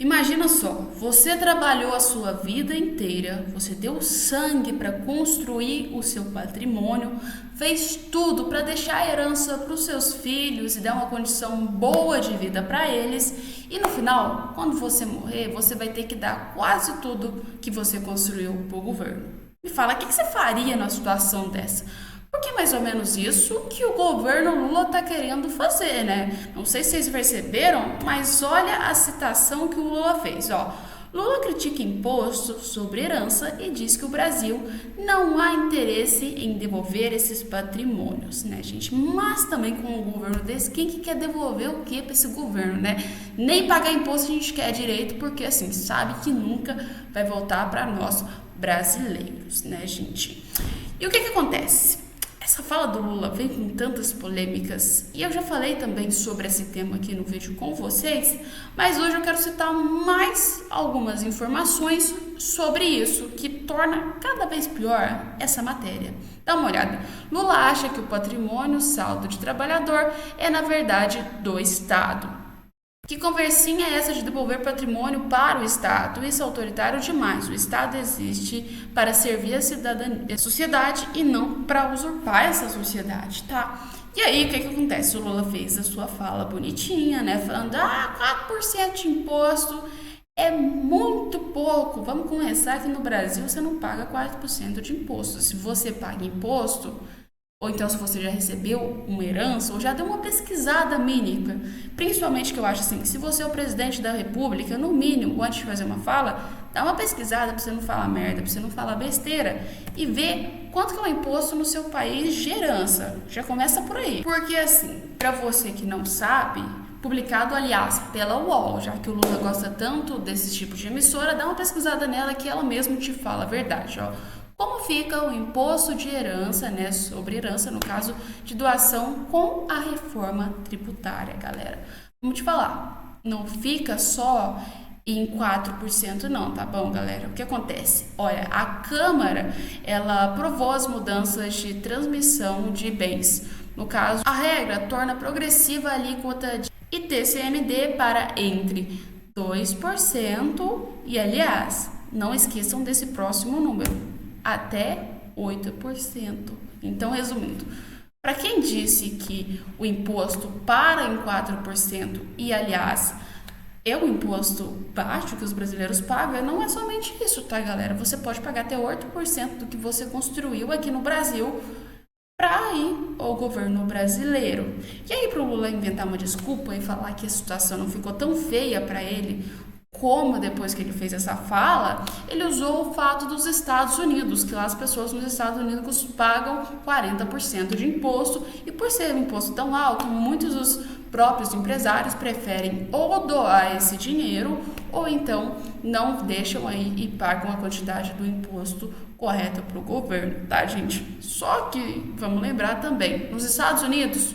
Imagina só, você trabalhou a sua vida inteira, você deu sangue para construir o seu patrimônio, fez tudo para deixar a herança para os seus filhos e dar uma condição boa de vida para eles, e no final, quando você morrer, você vai ter que dar quase tudo que você construiu para o governo. Me fala, o que você faria numa situação dessa? Porque é mais ou menos isso que o governo Lula está querendo fazer, né? Não sei se vocês perceberam, mas olha a citação que o Lula fez, ó. Lula critica imposto sobre herança e diz que o Brasil não há interesse em devolver esses patrimônios, né, gente? Mas também com um governo desse, quem que quer devolver o que para esse governo, né? Nem pagar imposto a gente quer direito, porque assim, sabe que nunca vai voltar para nós brasileiros, né, gente? E o que acontece? Essa fala do Lula vem com tantas polêmicas e eu já falei também sobre esse tema aqui no vídeo com vocês, mas hoje eu quero citar mais algumas informações sobre isso que torna cada vez pior essa matéria. Dá uma olhada. Lula acha que o patrimônio saldo de trabalhador é na verdade do Estado. Que conversinha é essa de devolver patrimônio para o Estado? Isso é autoritário demais. O Estado existe para servir a sociedade e não para usurpar essa sociedade, tá? E aí, o que acontece? O Lula fez a sua fala bonitinha, né? Falando, 4% de imposto é muito pouco. Vamos começar que no Brasil você não paga 4% de imposto. Se você paga imposto, ou então se você já recebeu uma herança, ou já deu uma pesquisada mínima, principalmente que eu acho assim, se você é o presidente da república, no mínimo, antes de fazer uma fala, dá uma pesquisada pra você não falar merda, pra você não falar besteira, e ver quanto que é o imposto no seu país de herança. Já começa por aí. Porque assim, pra você que não sabe, publicado, aliás, pela UOL, já que o Lula gosta tanto desse tipo de emissora, dá uma pesquisada nela que ela mesma te fala a verdade, ó. Como fica o imposto de herança, né, sobre herança, no caso de doação, com a reforma tributária, galera? Vamos te falar, não fica só em 4% não, tá bom, galera? O que acontece? Olha, a Câmara, ela aprovou as mudanças de transmissão de bens. No caso, a regra torna progressiva a alíquota de ITCMD para entre 2% e, aliás, não esqueçam desse próximo número, até 8%. Então, resumindo, para quem disse que o imposto para em 4% e, aliás, é o imposto baixo que os brasileiros pagam, não é somente isso, tá, galera? Você pode pagar até 8% do que você construiu aqui no Brasil para ir ao governo brasileiro. E aí, para o Lula inventar uma desculpa e falar que a situação não ficou tão feia para ele, como depois que ele fez essa fala, ele usou o fato dos Estados Unidos, que lá as pessoas nos Estados Unidos pagam 40% de imposto, e por ser um imposto tão alto, muitos dos próprios empresários preferem ou doar esse dinheiro, ou então não deixam aí e pagam a quantidade do imposto correta para o governo, tá, gente? Só que, vamos lembrar também, nos Estados Unidos,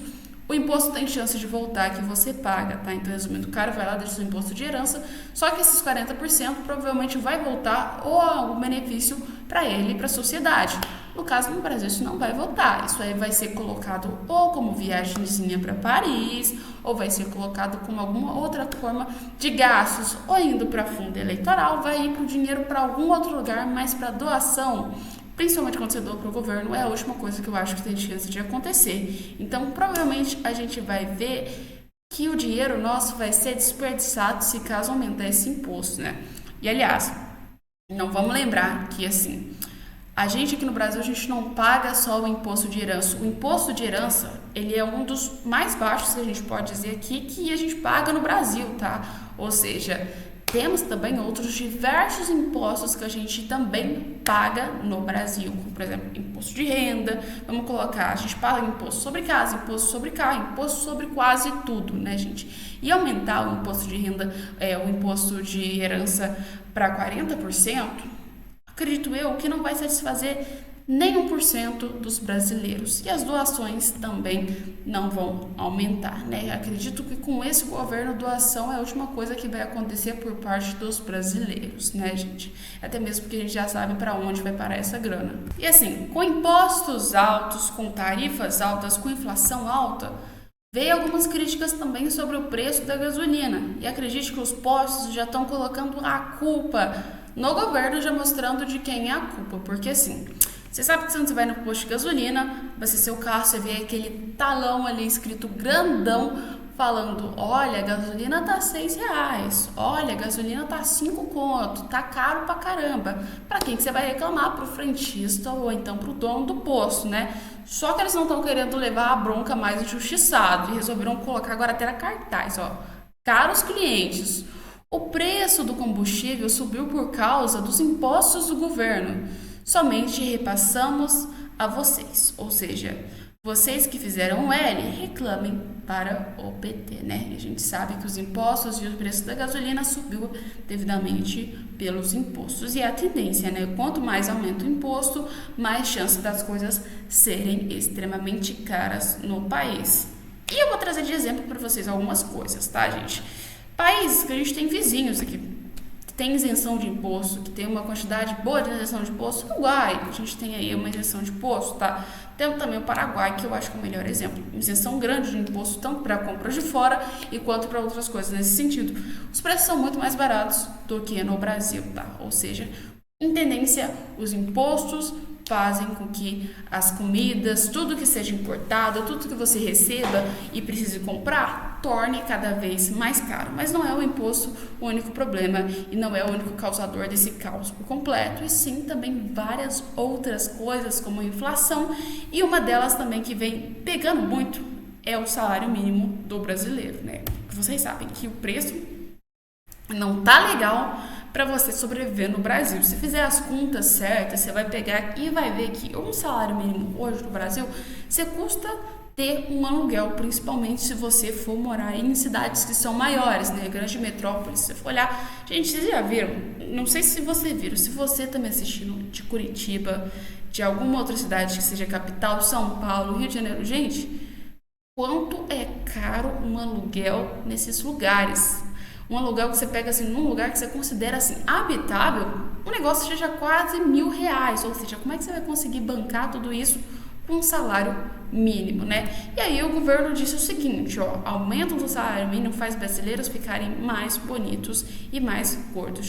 o imposto tem chance de voltar que você paga, tá? Então, resumindo, o cara vai lá, deixa o imposto de herança, só que esses 40% provavelmente vai voltar ou algum benefício para ele e para a sociedade. No caso, no Brasil, isso não vai voltar. Isso aí vai ser colocado ou como viagemzinha para Paris, ou vai ser colocado como alguma outra forma de gastos, ou indo para fundo eleitoral, vai ir para o dinheiro para algum outro lugar, mas para doação, principalmente quando você doa para o governo, é a última coisa que eu acho que tem chance de acontecer. Então, provavelmente, a gente vai ver que o dinheiro nosso vai ser desperdiçado se caso aumentar esse imposto, né? E, aliás, não vamos lembrar que, assim, a gente aqui no Brasil, a gente não paga só o imposto de herança. O imposto de herança, ele é um dos mais baixos, que a gente pode dizer aqui, que a gente paga no Brasil, tá? Ou seja, temos também outros diversos impostos que a gente também paga no Brasil, como, por exemplo, imposto de renda, vamos colocar, a gente paga imposto sobre casa, imposto sobre carro, imposto sobre quase tudo, né, gente? E aumentar o imposto de renda, o imposto de herança para 40%, acredito eu que não vai satisfazer nem 1% dos brasileiros. E as doações também não vão aumentar, né? Acredito que com esse governo, doação é a última coisa que vai acontecer por parte dos brasileiros, né, gente? Até mesmo porque a gente já sabe para onde vai parar essa grana. E assim, com impostos altos, com tarifas altas, com inflação alta, Veio algumas críticas também sobre o preço da gasolina. E acredite que os postos já estão colocando a culpa no governo, já mostrando de quem é a culpa. Porque assim, você sabe que quando você vai no posto de gasolina, vai ser seu carro, você vê aquele talão ali escrito grandão, falando, olha, a gasolina tá R$6, olha, a gasolina tá 5 conto, tá caro pra caramba. Pra quem que você vai reclamar? Pro frentista ou então pro dono do posto, né? Só que eles não estão querendo levar a bronca mais injustiçado e resolveram colocar agora até na cartaz, ó. Caros clientes, o preço do combustível subiu por causa dos impostos do governo. Somente repassamos a vocês, ou seja, vocês que fizeram o L, reclamem para o PT, né? A gente sabe que os impostos e o preço da gasolina subiu devidamente pelos impostos. E é a tendência, né? Quanto mais aumenta o imposto, mais chance das coisas serem extremamente caras no país. E eu vou trazer de exemplo para vocês algumas coisas, tá, gente? Países que a gente tem vizinhos aqui, tem isenção de imposto, que tem uma quantidade boa de isenção de imposto. Uruguai, a gente tem aí uma isenção de imposto, tá? Temos também o Paraguai, que eu acho que é o melhor exemplo. Isenção grande de imposto, tanto para compras de fora e quanto para outras coisas nesse sentido. Os preços são muito mais baratos do que no Brasil, tá? Ou seja, em tendência, os impostos fazem com que as comidas, tudo que seja importado, tudo que você receba e precise comprar, torne cada vez mais caro. Mas não é o imposto o único problema e não é o único causador desse caos por completo, e sim também várias outras coisas como a inflação, e uma delas também que vem pegando muito é o salário mínimo do brasileiro, né? Vocês sabem que o preço não tá legal para você sobreviver no Brasil. Se fizer as contas certas, você vai pegar e vai ver que um salário mínimo hoje no Brasil, você custa ter um aluguel, principalmente se você for morar em cidades que são maiores, né? Grande metrópole, se você for olhar. Gente, vocês já viram? Não sei se você viram, se você também assistindo de Curitiba, de alguma outra cidade que seja capital, São Paulo, Rio de Janeiro, gente, quanto é caro um aluguel nesses lugares? Um aluguel que você pega assim, num lugar que você considera assim habitável, o negócio seja quase R$1.000, ou seja, como é que você vai conseguir bancar tudo isso com um salário mínimo, né? E aí o governo disse o seguinte, ó, aumento do salário mínimo faz brasileiros ficarem mais bonitos e mais gordos,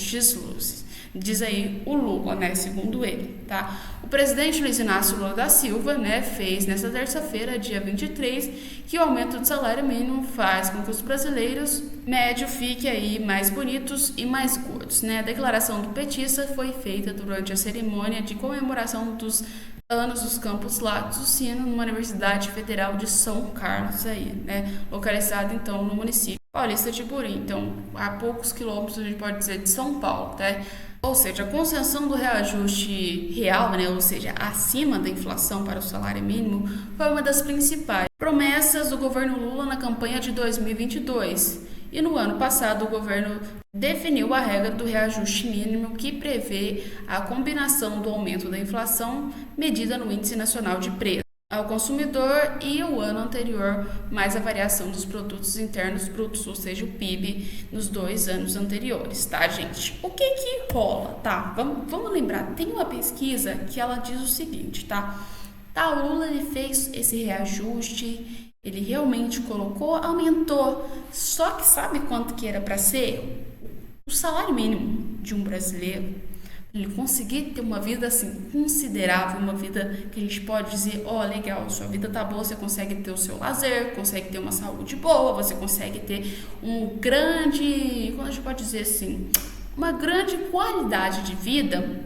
diz aí o Lula, né, segundo ele, tá? O presidente Luiz Inácio Lula da Silva, né, fez nesta terça-feira, dia 23, que o aumento do salário mínimo faz com que os brasileiros médio fiquem aí mais bonitos e mais gordos, né? A declaração do petista foi feita durante a cerimônia de comemoração dos anos dos Campos Lattes do Sino, numa Universidade Federal de São Carlos aí, né? Localizada então no município paulista de Burim, então a poucos quilômetros a gente pode dizer de São Paulo, tá? Ou seja, a concessão do reajuste real, né, ou seja, acima da inflação para o salário mínimo, foi uma das principais promessas do governo Lula na campanha de 2022. E no ano passado, o governo definiu a regra do reajuste mínimo, que prevê a combinação do aumento da inflação medida no Índice Nacional de Preços ao consumidor e o ano anterior, mais a variação dos produtos internos brutos, ou seja, o PIB, nos 2 anos anteriores, tá, gente? O que que rola, tá? Vamos lembrar, tem uma pesquisa que ela diz o seguinte, tá? Tá, o Lula, ele fez esse reajuste, ele realmente colocou, aumentou, só que sabe quanto que era para ser? O salário mínimo de um brasileiro, ele conseguir ter uma vida assim considerável, uma vida que a gente pode dizer, ó, legal, sua vida tá boa, você consegue ter o seu lazer, consegue ter uma saúde boa, você consegue ter um grande, como a gente pode dizer assim, uma grande qualidade de vida,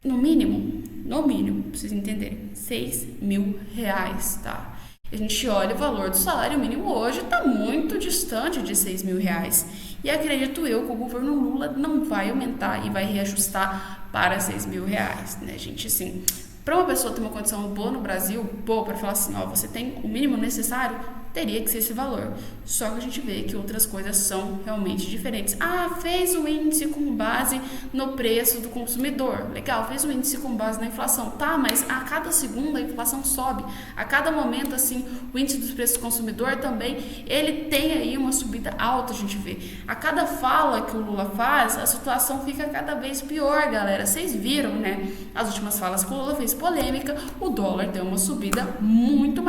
no mínimo, pra vocês entenderem, R$6.000, tá? A gente olha o valor do salário mínimo hoje, está muito distante de R$6.000. E acredito eu que o governo Lula não vai aumentar e vai reajustar para R$6.000, né, gente? Assim, para uma pessoa ter uma condição boa no Brasil, boa para falar assim, ó, você tem o mínimo necessário, teria que ser esse valor. Só que a gente vê que outras coisas são realmente diferentes. Fez o índice com base no preço do consumidor. Legal, fez o índice com base na inflação. Tá, mas a cada segundo a inflação sobe. A cada momento, assim, o índice dos preços do consumidor também, ele tem aí uma subida alta, a gente vê. A cada fala que o Lula faz, a situação fica cada vez pior, galera. Vocês viram, né? As últimas falas que o Lula fez polêmica, o dólar deu uma subida muito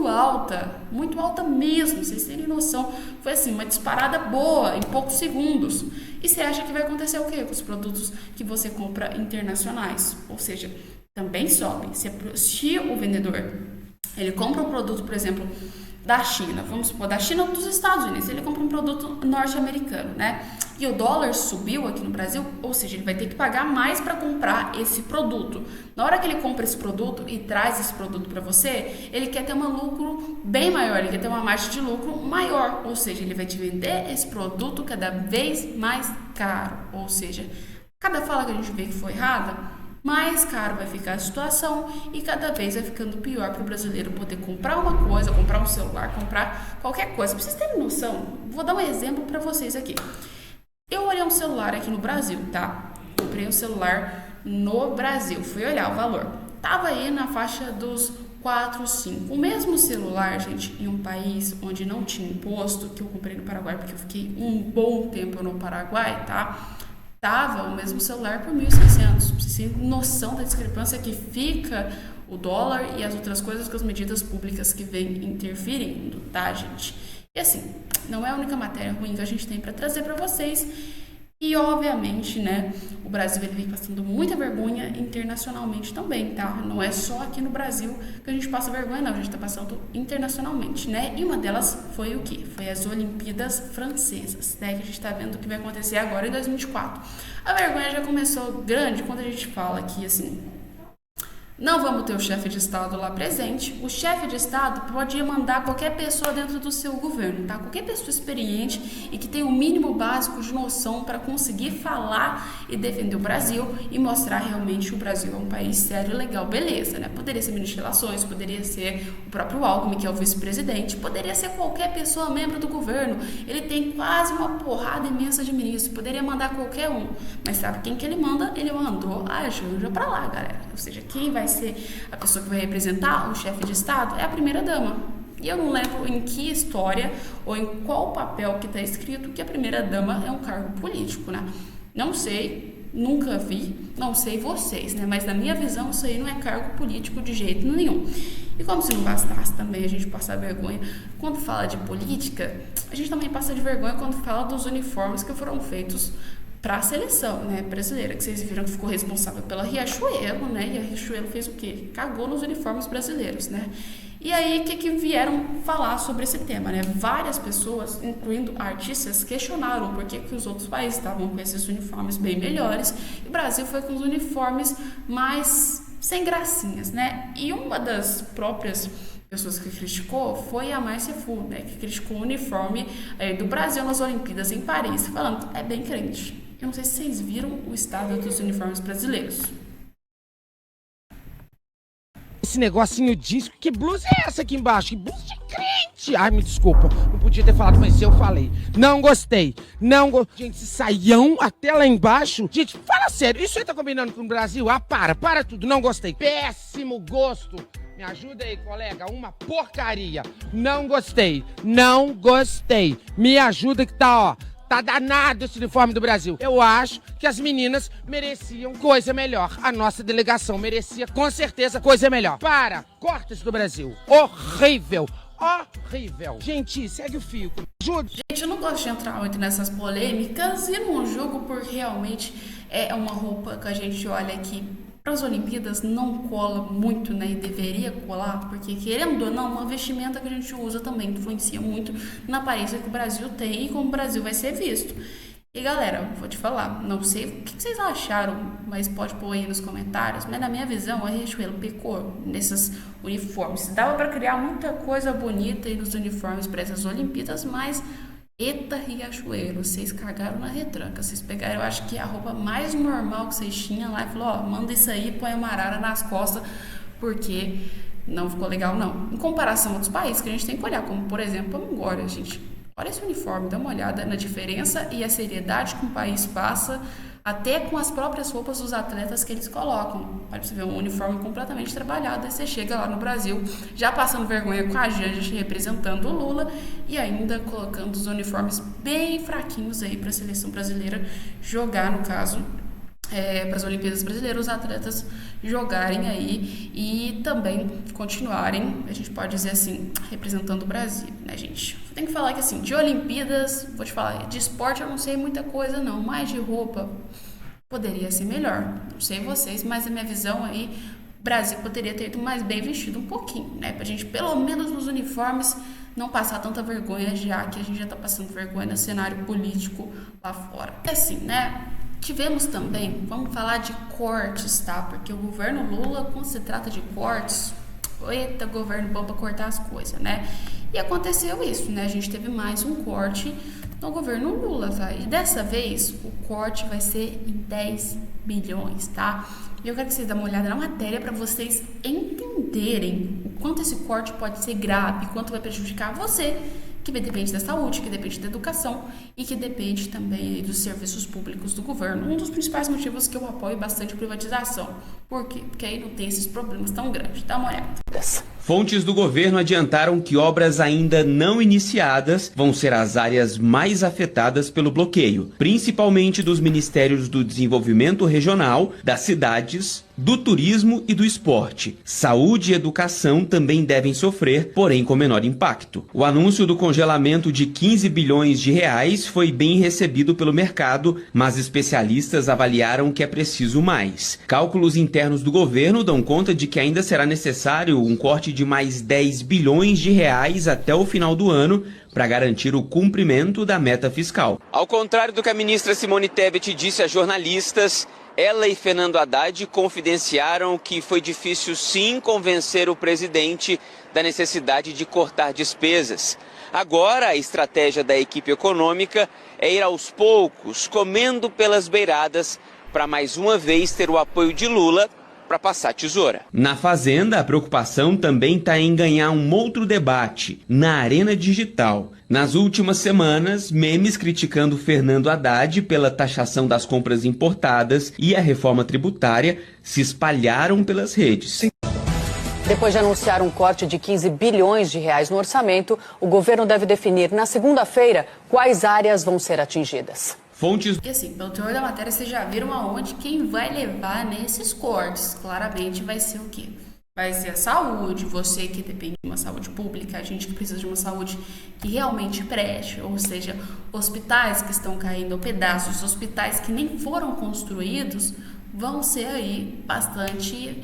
alta mesmo, vocês terem noção, foi assim, uma disparada boa em poucos segundos. E você acha que vai acontecer o quê com os produtos que você compra internacionais? Ou seja, também sobem. Se o vendedor, ele compra um produto, por exemplo, da China, vamos supor, da China ou dos Estados Unidos, ele compra um produto norte-americano, né? E o dólar subiu aqui no Brasil, ou seja, ele vai ter que pagar mais para comprar esse produto. Na hora que ele compra esse produto e traz esse produto para você, ele quer ter um lucro bem maior, ele quer ter uma margem de lucro maior, ou seja, ele vai te vender esse produto cada vez mais caro, ou seja, cada fala que a gente vê que foi errada, mais caro vai ficar a situação e cada vez vai ficando pior para o brasileiro poder comprar uma coisa, comprar um celular, comprar qualquer coisa. Pra vocês terem noção, vou dar um exemplo para vocês aqui. Eu olhei um celular aqui no Brasil, tá? Comprei um celular no Brasil, fui olhar o valor. Tava aí na faixa dos 4, 5. O mesmo celular, gente, em um país onde não tinha imposto, que eu comprei no Paraguai, porque eu fiquei um bom tempo no Paraguai, tá? Tava o mesmo celular por 1.600. Vocês têm noção da discrepância que fica o dólar e as outras coisas com as medidas públicas que vêm interferindo, tá, gente? E assim, não é a única matéria ruim que a gente tem para trazer para vocês. E, obviamente, né, o Brasil ele vem passando muita vergonha internacionalmente também, tá? Não é só aqui no Brasil que a gente passa vergonha, não. A gente tá passando internacionalmente, né? E uma delas foi o quê? Foi as Olimpíadas Francesas, né? Que a gente tá vendo o que vai acontecer agora em 2024. A vergonha já começou grande quando a gente fala que, assim, não vamos ter o chefe de Estado lá presente. O chefe de Estado pode mandar qualquer pessoa dentro do seu governo, tá? Qualquer pessoa experiente e que tenha o mínimo básico de noção para conseguir falar e defender o Brasil e mostrar realmente que o Brasil é um país sério e legal. Beleza, né? Poderia ser ministro de Relações, poderia ser o próprio Alckmin, que é o vice-presidente, poderia ser qualquer pessoa membro do governo. Ele tem quase uma porrada imensa de ministros, poderia mandar qualquer um. Mas sabe quem que ele manda? Ele mandou a Janja pra lá, galera. Ou seja, quem vai ser a pessoa que vai representar o chefe de Estado é a primeira-dama. E eu não lembro em que história ou em qual papel que está escrito que a primeira-dama é um cargo político, né? Não sei, nunca vi, não sei vocês, né? Mas na minha visão isso aí não é cargo político de jeito nenhum. E como se não bastasse também a gente passar vergonha quando fala de política, a gente também passa de vergonha quando fala dos uniformes que foram feitos para a seleção, né, brasileira, que vocês viram que ficou responsável pela Riachuelo, né, e a Riachuelo fez o quê? Cagou nos uniformes brasileiros, né. E aí, o que vieram falar sobre esse tema, né? Várias pessoas, incluindo artistas, questionaram por que os outros países estavam com esses uniformes bem melhores e o Brasil foi com os uniformes mais sem gracinhas, né. E uma das próprias pessoas que criticou foi a Márcia Fu, né, que criticou o uniforme do Brasil nas Olimpíadas em Paris, falando é bem crente. Eu não sei se vocês viram o estado dos uniformes brasileiros. Esse negocinho diz que blusa é essa aqui embaixo? Que blusa de crente! Ai, me desculpa, não podia ter falado, mas eu falei. Não gostei, Gente, esse saião até lá embaixo. Gente, fala sério, isso aí tá combinando com o Brasil? Ah, para tudo, não gostei. Péssimo gosto. Me ajuda aí, colega, uma porcaria. Não gostei. Me ajuda que tá, ó. Tá danado esse uniforme do Brasil. Eu acho que as meninas mereciam coisa melhor. A nossa delegação merecia, com certeza, coisa melhor. Corta isso do Brasil. Horrível. Gente, segue o fio. Ajuda. Gente, eu não gosto de entrar muito nessas polêmicas e não julgo porque realmente é uma roupa que a gente olha aqui. Para as Olimpíadas não cola muito, né? E deveria colar, porque querendo ou não, uma vestimenta que a gente usa também influencia muito na aparência que o Brasil tem e como o Brasil vai ser visto. E galera, vou te falar, não sei o que vocês acharam, mas pode pôr aí nos comentários, mas na minha visão a Riachuelo pecou nesses uniformes. Dava para criar muita coisa bonita aí nos uniformes para essas Olimpíadas, mas eita Riachuelo, vocês cagaram na retranca. Vocês pegaram, eu acho que a roupa mais normal que vocês tinham lá e falou, ó, manda isso aí, põe uma arara nas costas, porque Não ficou legal, não. Em comparação a outros países que a gente tem que olhar, como, por exemplo, a Mongólia, gente. Olha esse uniforme, dá uma olhada na diferença e a seriedade que um país passa, até com as próprias roupas dos atletas que eles colocam. Olha pra você ver, um uniforme completamente trabalhado, aí você chega lá no Brasil, já passando vergonha com a Janja representando o Lula e ainda colocando os uniformes bem fraquinhos aí para a seleção brasileira jogar, no caso, para as Olimpíadas Brasileiras, os atletas jogarem aí e também continuarem, a gente pode dizer assim, representando o Brasil, né, gente? Tem que falar que assim, de Olimpíadas, vou te falar, de esporte eu não sei muita coisa não, mas de roupa poderia ser melhor. Não sei vocês, mas a minha visão aí, o Brasil poderia ter ido mais bem vestido um pouquinho, né? Pra gente, pelo menos nos uniformes, não passar tanta vergonha, já que a gente já tá passando vergonha no cenário político lá fora. E assim, né? Tivemos também, vamos falar de cortes, tá? Porque o governo Lula, quando se trata de cortes, eita, governo bom pra cortar as coisas, né? E aconteceu isso, né? A gente teve mais um corte no governo Lula, tá? E dessa vez, o corte vai ser em 10 bilhões, tá? E eu quero que vocês dêem uma olhada na matéria para vocês entenderem o quanto esse corte pode ser grave, quanto vai prejudicar você, que depende da saúde, que depende da educação e que depende também dos serviços públicos do governo. Um dos principais motivos que eu apoio bastante a privatização. Por quê? Porque aí não tem esses problemas tão grandes. Dá uma olhada. Fontes do governo adiantaram que obras ainda não iniciadas vão ser as áreas mais afetadas pelo bloqueio, principalmente dos Ministérios do Desenvolvimento Regional, das cidades, do turismo e do esporte. Saúde e educação também devem sofrer, porém com menor impacto. O anúncio do congelamento de 15 bilhões de reais foi bem recebido pelo mercado, mas especialistas avaliaram que é preciso mais. Cálculos internos do governo dão conta de que ainda será necessário um corte de mais 10 bilhões de reais até o final do ano para garantir o cumprimento da meta fiscal. Ao contrário do que a ministra Simone Tebet disse a jornalistas, ela e Fernando Haddad confidenciaram que foi difícil sim convencer o presidente da necessidade de cortar despesas. Agora a estratégia da equipe econômica é ir aos poucos, comendo pelas beiradas, para mais uma vez ter o apoio de Lula para passar tesoura. Na Fazenda, a preocupação também está em ganhar um outro debate, na arena digital. Nas últimas semanas, memes criticando Fernando Haddad pela taxação das compras importadas e a reforma tributária se espalharam pelas redes. Depois de anunciar um corte de 15 bilhões de reais no orçamento, o governo deve definir na segunda-feira quais áreas vão ser atingidas. Fontes... E assim, pelo teor da matéria, vocês já viram aonde quem vai levar nesses cortes. Claramente vai ser o quê? Vai ser a saúde, você que depende de uma saúde pública, a gente que precisa de uma saúde que realmente preste, ou seja, hospitais que estão caindo ao pedaços, hospitais que nem foram construídos, vão ser aí bastante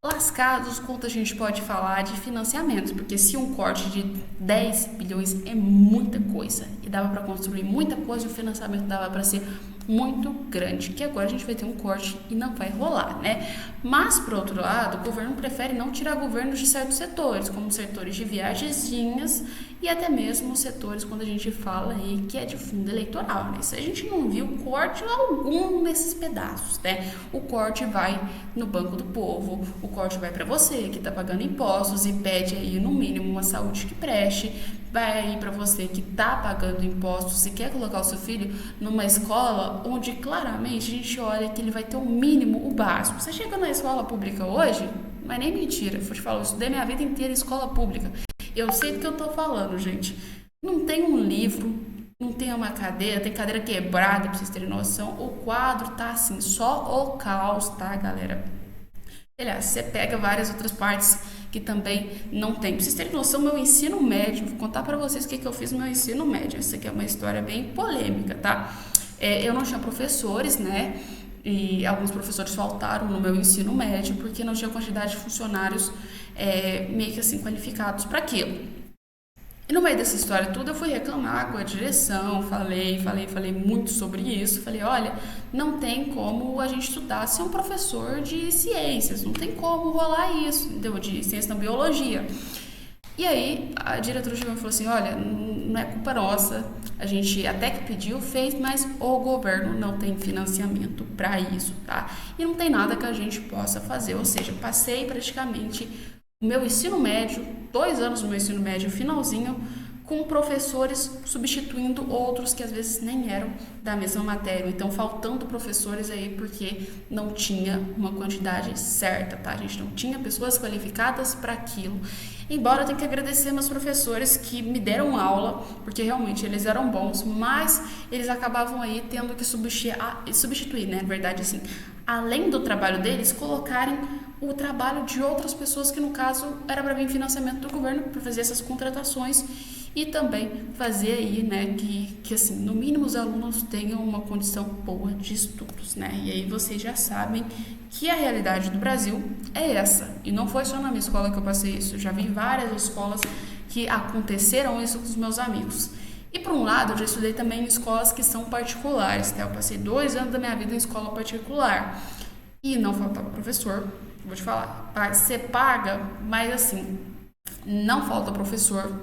lascados quanto a gente pode falar de financiamento, porque se um corte de 10 bilhões é muita coisa e dava para construir muita coisa, o financiamento dava para ser muito grande, que agora a gente vai ter um corte e não vai rolar, né? Mas, por outro lado, o governo prefere não tirar governos de certos setores, como setores de viagenzinhas e até mesmo setores quando a gente fala aí que é de fundo eleitoral, né? Isso a gente não viu corte algum nesses pedaços, né? O corte vai no Banco do Povo, o corte vai para você que tá pagando impostos e pede aí no mínimo uma saúde que preste, vai aí para você que tá pagando impostos e quer colocar o seu filho numa escola onde claramente a gente olha que ele vai ter o mínimo, o básico. Você chega na escola pública hoje, não é nem mentira, vou te falar, eu estudei minha vida inteira em escola pública. Eu sei do que eu tô falando, gente. Não tem um livro, não tem uma cadeira, tem cadeira quebrada, pra vocês terem noção. O quadro tá assim, só o caos, tá, galera? Aliás, você pega várias outras partes que também não tem. Pra vocês terem noção, meu ensino médio, vou contar pra vocês o que eu fiz no meu ensino médio. Essa aqui é uma história bem polêmica, tá? Eu não tinha professores, né? E alguns professores faltaram no meu ensino médio porque não tinha quantidade de funcionários meio que assim qualificados para aquilo. E no meio dessa história toda eu fui reclamar com a direção, falei muito sobre isso, falei, olha, não tem como a gente estudar ser um professor de ciências, não tem como rolar isso, entendeu? De ciência na biologia. E aí a diretora chegou e falou assim, olha, não é culpa nossa, a gente até que pediu, fez, mas o governo não tem financiamento para isso, tá? E não tem nada que a gente possa fazer, ou seja, passei praticamente o meu ensino médio, 2 anos do meu ensino médio, finalzinho, com professores substituindo outros que às vezes nem eram da mesma matéria. Então, faltando professores aí porque não tinha uma quantidade certa, tá? A gente não tinha pessoas qualificadas para aquilo. Embora eu tenha que agradecer meus professores que me deram aula, porque realmente eles eram bons, mas eles acabavam aí tendo que substituir, né? Na verdade, assim, além do trabalho deles, colocarem o trabalho de outras pessoas que, no caso, era para vir financiamento do governo para fazer essas contratações e também fazer aí, né, que assim, no mínimo os alunos tenham uma condição boa de estudos, né? E aí vocês já sabem que a realidade do Brasil é essa. E não foi só na minha escola que eu passei isso, eu já vi várias escolas que aconteceram isso com os meus amigos. E por um lado, eu já estudei também em escolas que são particulares, tá? Eu passei 2 anos da minha vida em escola particular e não faltava professor. Vou te falar, você paga, mas assim, não falta professor,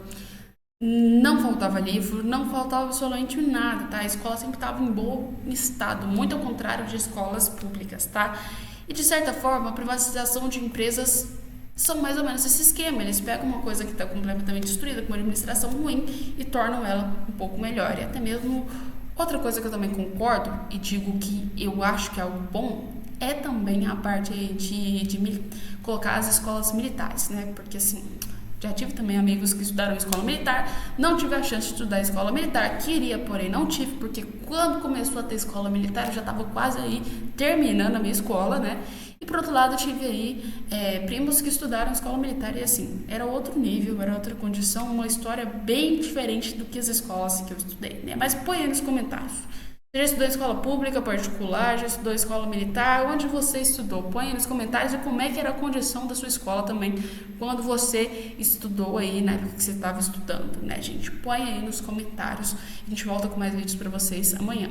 não faltava livro, não faltava absolutamente nada, tá? A escola sempre estava em bom estado, muito ao contrário de escolas públicas, tá? E de certa forma, a privatização de empresas são mais ou menos esse esquema. Eles pegam uma coisa que está completamente destruída, com uma administração ruim, e tornam ela um pouco melhor. E até mesmo outra coisa que eu também concordo e digo que eu acho que é algo bom é também a parte de colocar as escolas militares, né? Porque assim, já tive também amigos que estudaram em escola militar, não tive a chance de estudar em escola militar, queria, porém não tive, porque quando começou a ter escola militar eu já estava quase aí terminando a minha escola, né? E por outro lado eu tive aí primos que estudaram em escola militar e assim, era outro nível, era outra condição, uma história bem diferente do que as escolas que eu estudei, né? Mas põe aí nos comentários. Você já estudou em escola pública, particular, já estudou em escola militar? Onde você estudou? Põe aí nos comentários e como é que era a condição da sua escola também quando você estudou aí, na época que você estava estudando, né, gente? Põe aí nos comentários. A gente volta com mais vídeos para vocês amanhã.